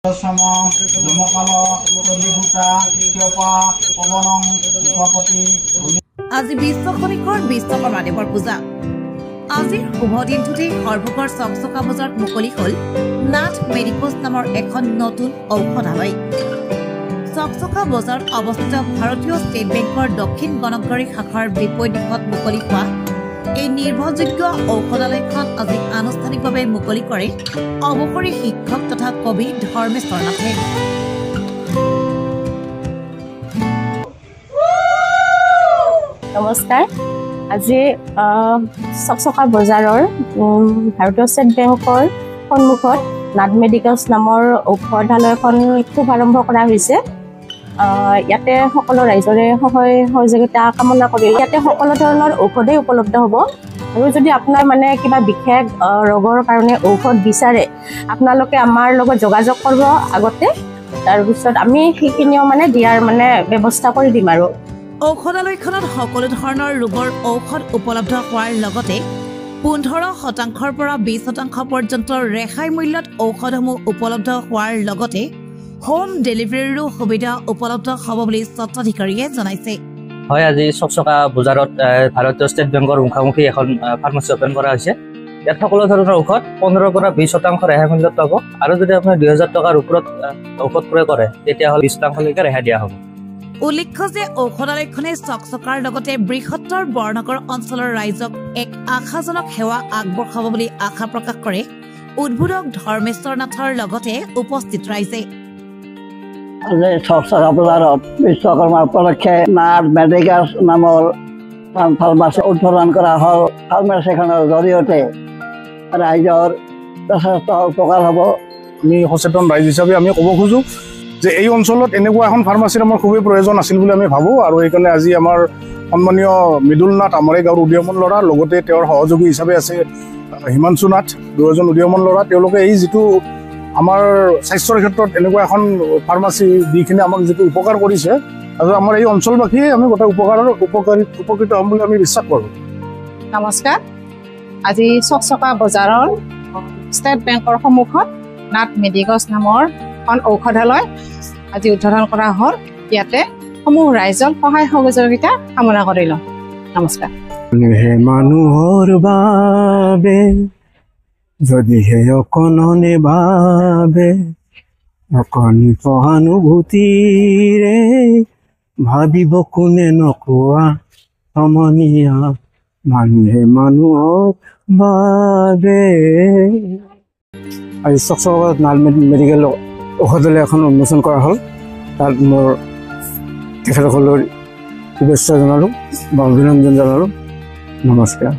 আজি বিশ্ব খনিকৰ বিশ্বকৰ্মা দেৱৰ পূজা। আজিৰ শুভ দিনটোতে সৰ্বকৰ চকচকা বজাৰত মুকলি হ'ল নাথ মেডিকোজ নামৰ এখন নতুন ঔষধালয়। চকচকা বজাৰত অৱস্থিত ভাৰতীয় ষ্টেট বেংকৰ দক্ষিণ গণকগাৰী শাখাৰ বিপৰীত দিশত মুকলি হোৱা এই নিৰ্ভৰযোগ্য ঔষধালয়খন আজি আনুষ্ঠানিকভাৱে মুকলি কৰে অৱসৰী শিক্ষক তথা কবি ধৰ্মেশ্বৰ নাথে। নমস্কাৰ। আজি চকচকা বজাৰৰ ভাৰতীয় ষ্টেট বেংকৰ সন্মুখত নাথ মেডিকেলছ নামৰ ঔষধালয়খন শুভাৰম্ভ কৰা হৈছে। ইয়াতে সকলো ৰাইজৰে সহায় সহযোগিতা কামনা কৰি ইয়াতে সকলো ধৰণৰ ঔষধেই উপলব্ধ হ'ব। আৰু যদি আপোনাৰ কিবা বিশেষ ৰোগৰ কাৰণে ঔষধ বিচাৰে আপোনালোকে আমাৰ লগত যোগাযোগ কৰিব আগতে, তাৰপিছত আমি সেইখিনিও দিয়াৰ ব্যৱস্থা কৰি দিম। আৰু ঔষধালয়খনত সকলো ধৰণৰ ৰোগৰ ঔষধ উপলব্ধ হোৱাৰ লগতে 15% পৰা 20% পৰ্যন্ত ৰেহাই মূল্যত ঔষধসমূহ উপলব্ধ হোৱাৰ লগতে হোম ডেলিভাৰীৰো সুবিধা উপলব্ধ হ'ব বুলি স্বত্বাধিকাৰীয়ে জনাইছে। হয়, আজি চকচকা বজাৰত ভাৰতীয় ষ্টেট বেংকৰ মুখামুখি এখন ফাৰ্মাচী অপেন কৰা হৈছে। ইয়াত সকলো ধৰণৰ ঔষধ 15% পৰা 20% ৰেহাই মূল্যত পাব। আৰু যদি আপুনি 2000 টকাৰ ওপৰত ঔষধ ক্ৰয় কৰে তেতিয়াহ'লে 20% ৰেহাই দিয়া হ'ব। উল্লেখ্য যে ঔষধালয়খনে চকচকাৰ লগতে বৃহত্তৰ বৰনগৰ অঞ্চলৰ ৰাইজক এক আশাজনক সেৱা আগবঢ়াব বুলি আশা প্ৰকাশ কৰে উদ্বোধক ধৰ্মেশ্বৰ নাথৰ লগতে উপস্থিত ৰাইজে। চকচকা বজাৰত বিশ্বকৰ্মা উপলক্ষে নাথ মেডিকেলছ নামৰ ফাৰ্মাচী উদ্বোধন কৰা হ'ল। ফাৰ্মাচীখনৰ জৰিয়তে ৰাইজৰ যথেষ্ট উপকাৰ হ'ব। আমি সচেতন ৰাইজ হিচাপে আমি ক'ব খোজোঁ যে এই অঞ্চলত এনেকুৱা এখন ফাৰ্মাচীৰ আমাৰ খুবেই প্ৰয়োজন আছিল বুলি আমি ভাবোঁ। আৰু সেইকাৰণে আজি আমাৰ সন্মানীয় মৃদুল নাথ আমাৰে গাঁৱৰ উদীয়মান ল'ৰা, লগতে তেওঁৰ সহযোগী হিচাপে আছে হিমাংশু নাথ, দুয়োজন উদীয়মান ল'ৰা। তেওঁলোকে এই যিটো আমাৰ স্বাস্থ্যৰ ক্ষেত্ৰত এনেকুৱা এখন ফাৰ্মাচী দি কিনে আমাক যিটো উপকাৰ কৰিছে, আৰু আমাৰ এই অঞ্চলবাসীয়ে আমি গোটেই উপকৃত হ'ম বুলি আমি বিশ্বাস কৰোঁ। নমস্কাৰ। আজি চকচকা বজাৰৰ ষ্টেট বেংকৰ সন্মুখত নাথ মেডিকেলছ নামৰ এখন ঔষধালয় আজি উদ্বোধন কৰা হ'ল। ইয়াতে সমূহ ৰাইজৰ সহায় সহযোগিতা কামনা কৰিলোঁ। নমস্কাৰ। মানুহৰ বাবে যদিহে অকণনে ভাবে অকণি সহানুভূতিৰে ভাবিব কোনে নকোৱা সমনীয়া মানুহে মানুহৰ বাবে। আজি চকচকা নাথ মেডিকেল ঔষধালয় এখন উন্মোচন কৰা হ'ল। তাত মোৰ তেখেতসকলৰ শুভেচ্ছা জনালোঁ বা অভিনন্দন জনালোঁ। নমস্কাৰ।